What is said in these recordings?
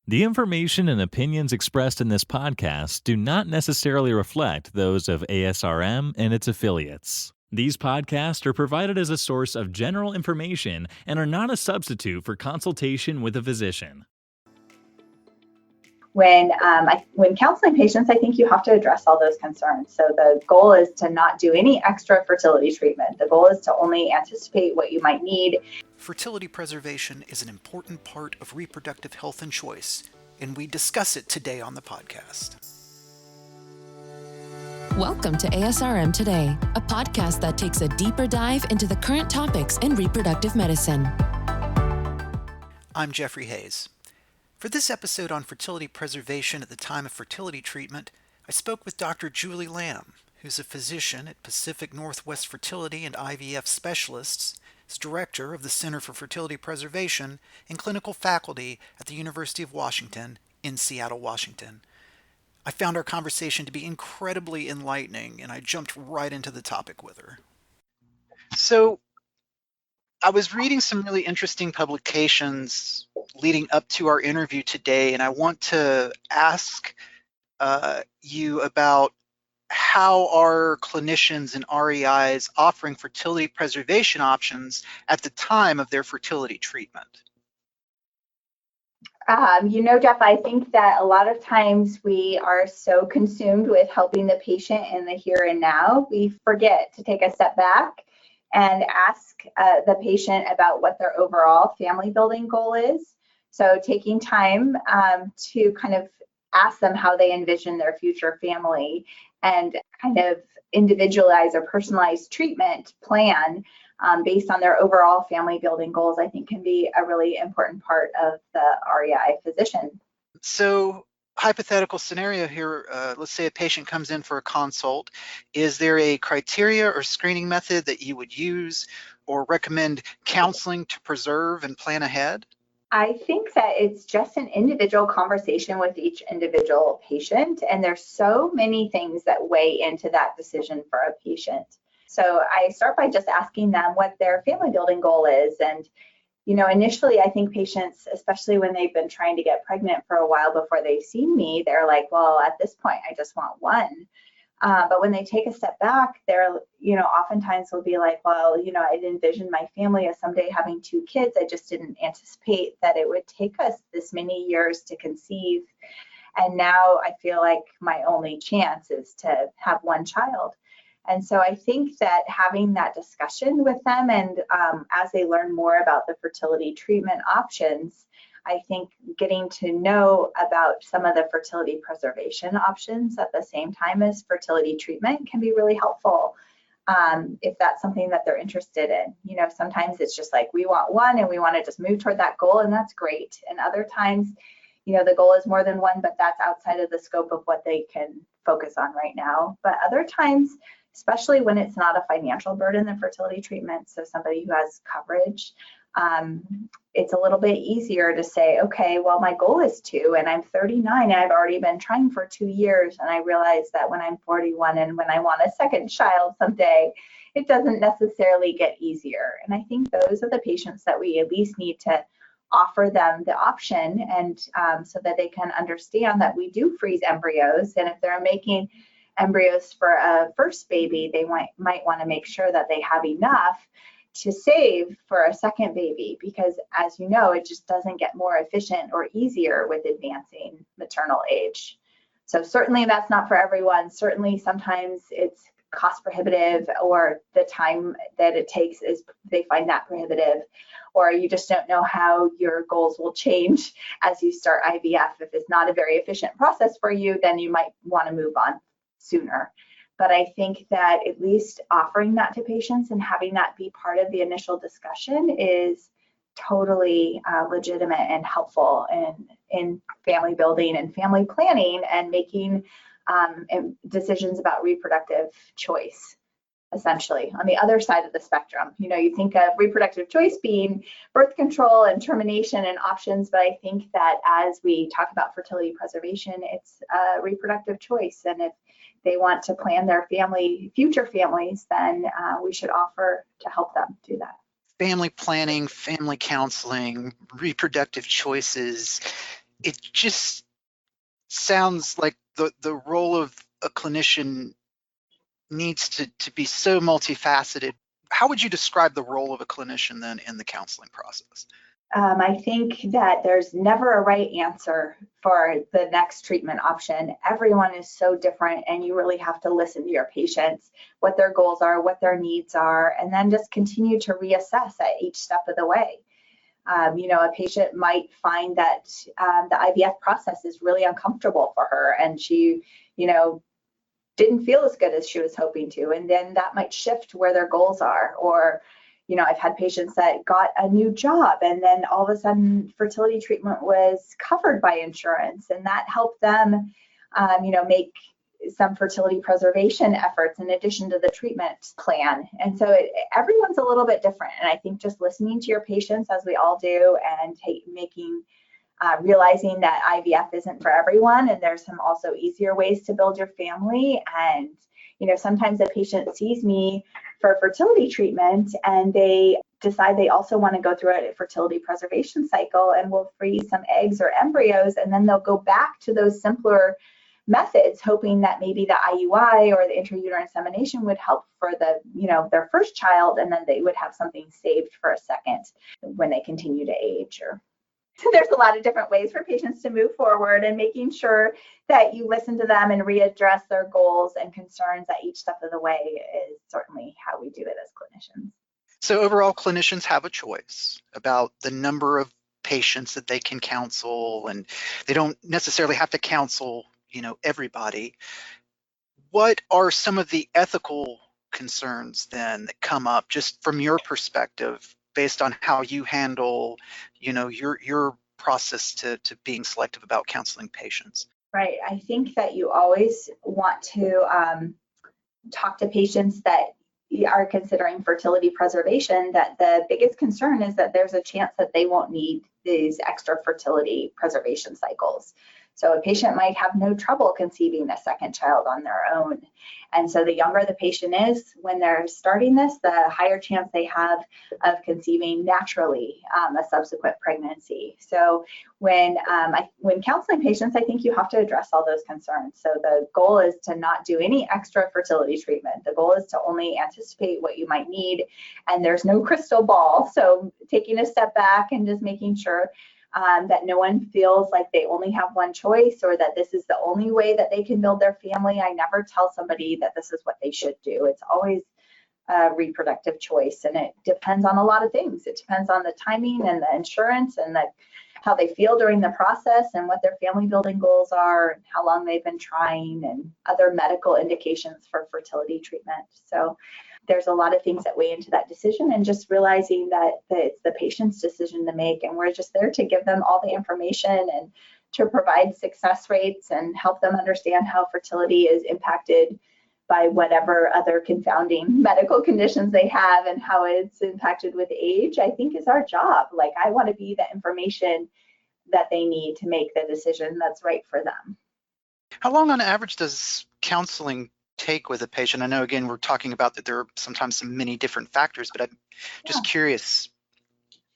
The information and opinions expressed in this podcast do not necessarily reflect those of ASRM and its affiliates. These podcasts are provided as a source of general information and are not a substitute for consultation with a physician. When counseling patients, I think you have to address all those concerns. So the goal is to not do any extra fertility treatment. The goal is to only anticipate what you might need. Fertility preservation is an important part of reproductive health and choice, and we discuss it today on the podcast. Welcome to ASRM Today, a podcast that takes a deeper dive into the current topics in reproductive medicine. I'm Jeffrey Hayes. For this episode on fertility preservation at the time of fertility treatment, I spoke with Dr. Julie Lamb, who's a physician at Pacific Northwest Fertility and IVF Specialists, is director of the Center for Fertility Preservation and clinical faculty at the University of Washington in Seattle, Washington. I found our conversation to be incredibly enlightening, and I jumped right into the topic with her. So, I was reading some really interesting publications leading up to our interview today, and I want to ask you about how are clinicians and REIs offering fertility preservation options at the time of their fertility treatment? Jeff, I think that a lot of times we are so consumed with helping the patient in the here and now, we forget to take a step back and ask the patient about what their overall family building goal is. So taking time to kind of ask them how they envision their future family and kind of individualize or personalized treatment plan based on their overall family building goals, I think can be a really important part of the REI physician. So, hypothetical scenario here, let's say a patient comes in for a consult. Is there a criteria or screening method that you would use or recommend counseling to preserve and plan ahead? I think that it's just an individual conversation with each individual patient, and there's so many things that weigh into that decision for a patient. So I start by just asking them what their family building goal is. And initially, I think patients, especially when they've been trying to get pregnant for a while before they've seen me, they're like, well, at this point, I just want one. But when they take a step back, they're, oftentimes will be like, well, I'd envisioned my family as someday having 2 kids. I just didn't anticipate that it would take us this many years to conceive. And now I feel like my only chance is to have one child. And so I think that having that discussion with them and as they learn more about the fertility treatment options, I think getting to know about some of the fertility preservation options at the same time as fertility treatment can be really helpful if that's something that they're interested in. Sometimes it's just like we want one and we want to just move toward that goal, and that's great. And other times, the goal is more than one, but that's outside of the scope of what they can focus on right now. But other times, especially when it's not a financial burden, the fertility treatment, so somebody who has coverage, it's a little bit easier to say, okay, well, my goal is 2 and I'm 39 and I've already been trying for 2 years, and I realize that when I'm 41 and when I want a second child someday, it doesn't necessarily get easier. And I think those are the patients that we at least need to offer them the option, and so that they can understand that we do freeze embryos, and if they're making embryos for a first baby, they might want to make sure that they have enough to save for a second baby, because as you know, it just doesn't get more efficient or easier with advancing maternal age. So certainly that's not for everyone. Certainly sometimes it's cost prohibitive, or the time that it takes is they find that prohibitive, or you just don't know how your goals will change as you start IVF. If it's not a very efficient process for you, then you might want to move on sooner. But I think that at least offering that to patients and having that be part of the initial discussion is totally legitimate and helpful in family building and family planning and making decisions about reproductive choice, essentially. On the other side of the spectrum, you think of reproductive choice being birth control and termination and options, but I think that as we talk about fertility preservation, it's reproductive choice. And if they want to plan their future families, then we should offer to help them do that. Family planning, family counseling, reproductive choices. it just sounds like the role of a clinician needs to be so multifaceted. How would you describe the role of a clinician then in the counseling process? I think that there's never a right answer for the next treatment option. Everyone is so different, and you really have to listen to your patients, what their goals are, what their needs are, and then just continue to reassess at each step of the way. A patient might find that the IVF process is really uncomfortable for her, and she, didn't feel as good as she was hoping to, and then that might shift where their goals are. Or I've had patients that got a new job, and then all of a sudden fertility treatment was covered by insurance, and that helped them make some fertility preservation efforts in addition to the treatment plan. And so everyone's a little bit different, and I think just listening to your patients, as we all do, and realizing that IVF isn't for everyone, and there's some also easier ways to build your family. And sometimes a patient sees me for fertility treatment, and they decide they also want to go through a fertility preservation cycle, and we'll freeze some eggs or embryos, and then they'll go back to those simpler methods, hoping that maybe the IUI or the intrauterine insemination would help for their first child, and then they would have something saved for a second when they continue to age. So there's a lot of different ways for patients to move forward, and making sure that you listen to them and readdress their goals and concerns at each step of the way is certainly how we do it as clinicians. So overall, clinicians have a choice about the number of patients that they can counsel, and they don't necessarily have to counsel, everybody. What are some of the ethical concerns then that come up, just from your perspective, based on how you handle, your process to being selective about counseling patients? Right. I think that you always want to talk to patients that are considering fertility preservation, that the biggest concern is that there's a chance that they won't need these extra fertility preservation cycles. So a patient might have no trouble conceiving a second child on their own. And so the younger the patient is when they're starting this, the higher chance they have of conceiving naturally a subsequent pregnancy. So when counseling patients, I think you have to address all those concerns. So the goal is to not do any extra fertility treatment. The goal is to only anticipate what you might need, and there's no crystal ball. So taking a step back and just making sure that no one feels like they only have one choice, or that this is the only way that they can build their family. I never tell somebody that this is what they should do. It's always a reproductive choice, and it depends on a lot of things. It depends on the timing and the insurance, and how they feel during the process, and what their family building goals are, and how long they've been trying, and other medical indications for fertility treatment. So there's a lot of things that weigh into that decision, and just realizing that it's the patient's decision to make, and we're just there to give them all the information and to provide success rates and help them understand how fertility is impacted by whatever other confounding medical conditions they have, and how it's impacted with age, I think is our job. Like, I want to be the information that they need to make the decision that's right for them. How long on average does counseling take with a patient? I know, again, we're talking about that there are sometimes many different factors, but I'm just curious.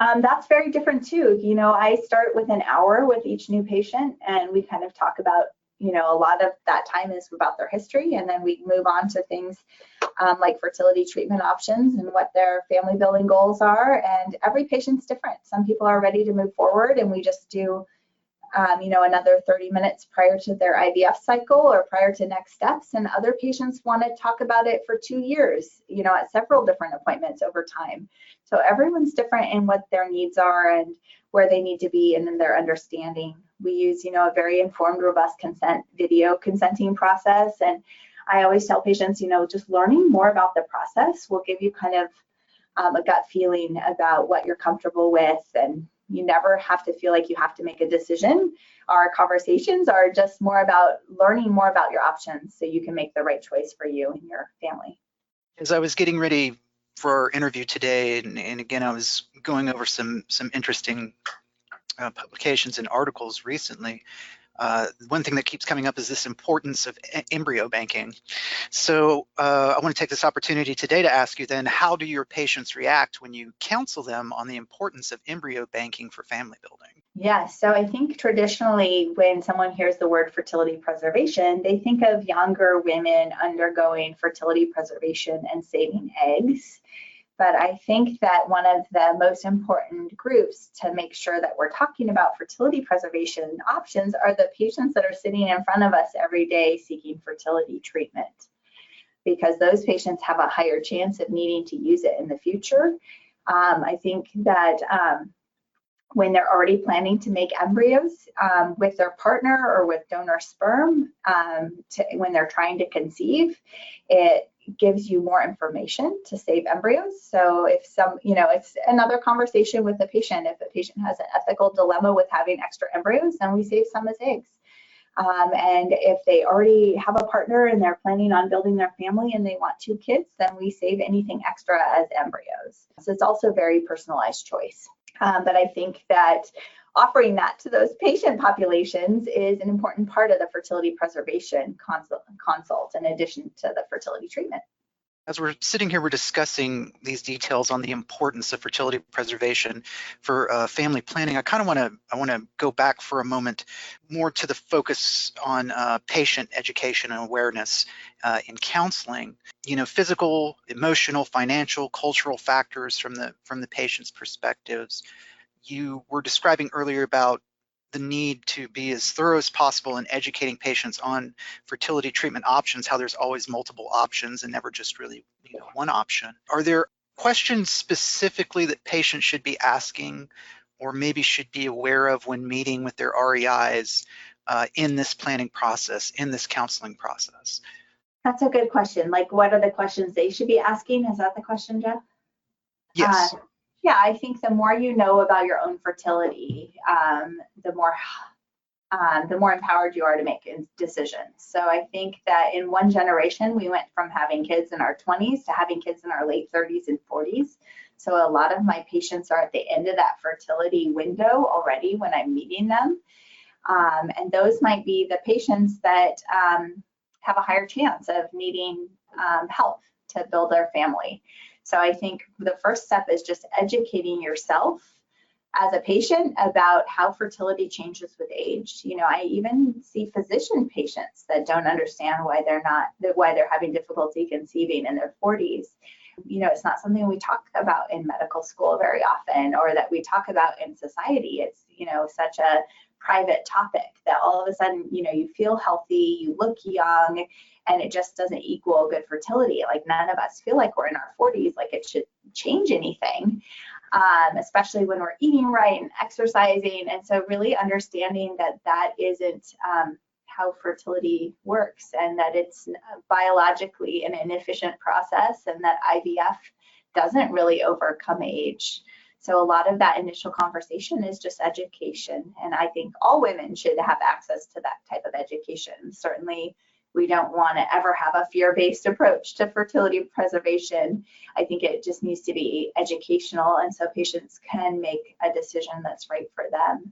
That's very different too. I start with an hour with each new patient, and we kind of talk about, a lot of that time is about their history, and then we move on to things like fertility treatment options and what their family building goals are. And every patient's different. Some people are ready to move forward, and we just do another 30 minutes prior to their IVF cycle or prior to next steps. And other patients want to talk about it for 2 years, at several different appointments over time. So everyone's different in what their needs are and where they need to be, and in their understanding. We use, a very informed, robust video consenting process. And I always tell patients, just learning more about the process will give you kind of a gut feeling about what you're comfortable with, and you never have to feel like you have to make a decision. Our conversations are just more about learning more about your options so you can make the right choice for you and your family. As I was getting ready for our interview today, and again, I was going over some interesting publications and articles recently, one thing that keeps coming up is this importance of embryo banking. So I want to take this opportunity today to ask you then, how do your patients react when you counsel them on the importance of embryo banking for family building? Yes, so I think traditionally when someone hears the word fertility preservation, they think of younger women undergoing fertility preservation and saving eggs. But I think that one of the most important groups to make sure that we're talking about fertility preservation options are the patients that are sitting in front of us every day seeking fertility treatment, because those patients have a higher chance of needing to use it in the future. I think that when they're already planning to make embryos with their partner or with donor sperm, when they're trying to conceive, it gives you more information to save embryos. So if it's another conversation with the patient. If the patient has an ethical dilemma with having extra embryos, then we save some as eggs. And if they already have a partner and they're planning on building their family and they want 2 kids, then we save anything extra as embryos. So it's also a very personalized choice. But I think that offering that to those patient populations is an important part of the fertility preservation consult in addition to the fertility treatment. As we're sitting here, we're discussing these details on the importance of fertility preservation for family planning. I want to go back for a moment more to the focus on patient education and awareness in counseling. Physical, emotional, financial, cultural factors from the patient's perspectives. You were describing earlier about the need to be as thorough as possible in educating patients on fertility treatment options, how there's always multiple options and never just really one option. Are there questions specifically that patients should be asking or maybe should be aware of when meeting with their REIs in this planning process, in this counseling process? That's a good question. Like, what are the questions they should be asking? Is that the question, Jeff? Yes. Yeah, I think the more you know about your own fertility, the more empowered you are to make decisions. So I think that in one generation, we went from having kids in our 20s to having kids in our late 30s and 40s. So a lot of my patients are at the end of that fertility window already when I'm meeting them. And those might be the patients that have a higher chance of needing help to build their family. So I think the first step is just educating yourself as a patient about how fertility changes with age. I even see physician patients that don't understand why they're having difficulty conceiving in their 40s. It's not something we talk about in medical school very often, or that we talk about in society. It's, such a private topic that all of a sudden, you feel healthy, you look young, and it just doesn't equal good fertility. Like, none of us feel like we're in our 40s, like it should change anything, especially when we're eating right and exercising. And so really understanding that isn't how fertility works, and that it's biologically an inefficient process, and that IVF doesn't really overcome age. So a lot of that initial conversation is just education. And I think all women should have access to that type of education. Certainly, we don't want to ever have a fear-based approach to fertility preservation. I think it just needs to be educational, and so patients can make a decision that's right for them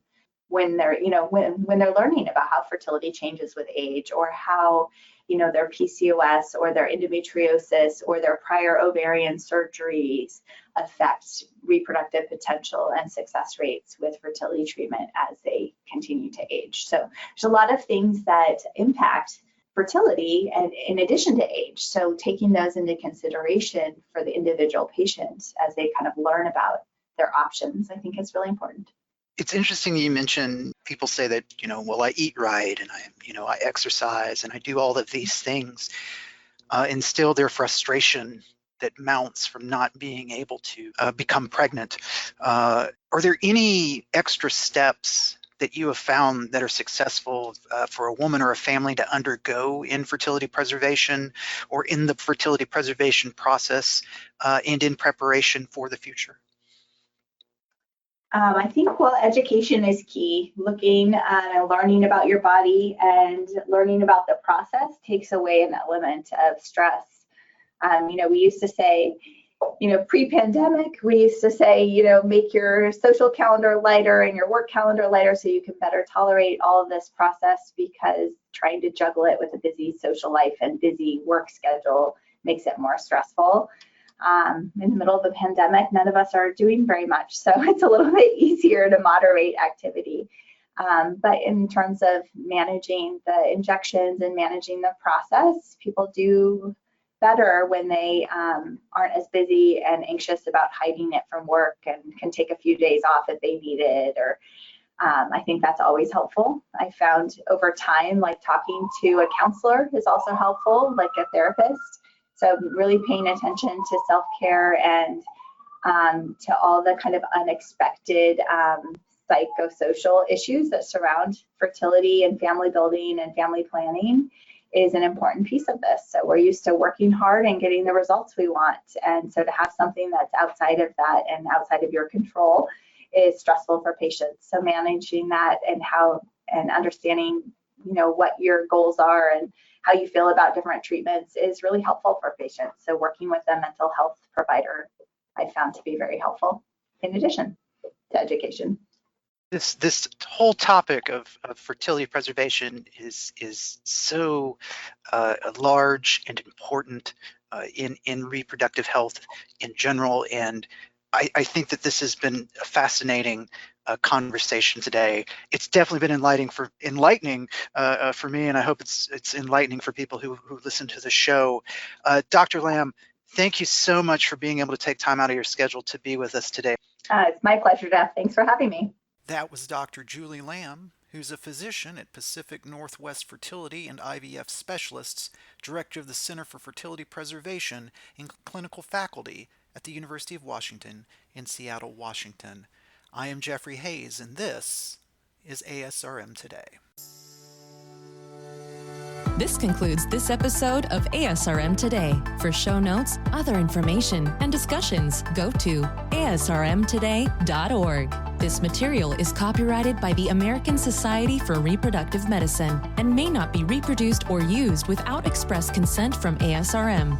when they're, when they're learning about how fertility changes with age, or how, their PCOS or their endometriosis or their prior ovarian surgeries affect reproductive potential and success rates with fertility treatment as they continue to age. So there's a lot of things that impact fertility and in addition to age. So taking those into consideration for the individual patient as they kind of learn about their options, I think is really important. It's interesting you mentioned people say that, well, I eat right and I exercise and I do all of these things, and still their frustration that mounts from not being able to become pregnant. Are there any extra steps that you have found that are successful for a woman or a family to undergo in fertility preservation or in the fertility preservation process and in preparation for the future? I think, education is key. Looking and learning about your body and learning about the process takes away an element of stress. We used to say, pre-pandemic, we used to say, make your social calendar lighter and your work calendar lighter so you can better tolerate all of this process, because trying to juggle it with a busy social life and busy work schedule makes it more stressful. In the middle of the pandemic, none of us are doing very much, so it's a little bit easier to moderate activity. But in terms of managing the injections and managing the process, people do better when they aren't as busy and anxious about hiding it from work and can take a few days off if they need it. Or I think that's always helpful. I found over time, like talking to a counselor is also helpful, like a therapist. So really paying attention to self-care and to all the kind of unexpected psychosocial issues that surround fertility and family building and family planning is an important piece of this. So we're used to working hard and getting the results we want. And so to have something that's outside of that and outside of your control is stressful for patients. So managing that and understanding, what your goals are and how you feel about different treatments is really helpful for patients. So working with a mental health provider, I found to be very helpful in addition to education. This whole topic of fertility preservation is so large and important in reproductive health in general, and I think that this has been a fascinating conversation today. It's definitely been enlightening for me, and I hope it's enlightening for people who listen to the show. Dr. Lamb, thank you so much for being able to take time out of your schedule to be with us today. It's my pleasure, Jeff. Thanks for having me. That was Dr. Julie Lamb, who's a physician at Pacific Northwest Fertility and IVF Specialists, director of the Center for Fertility Preservation and clinical faculty at the University of Washington in Seattle, Washington. I am Jeffrey Hayes, and this is ASRM Today. This concludes this episode of ASRM Today. For show notes, other information, and discussions, go to asrmtoday.org. This material is copyrighted by the American Society for Reproductive Medicine and may not be reproduced or used without express consent from ASRM.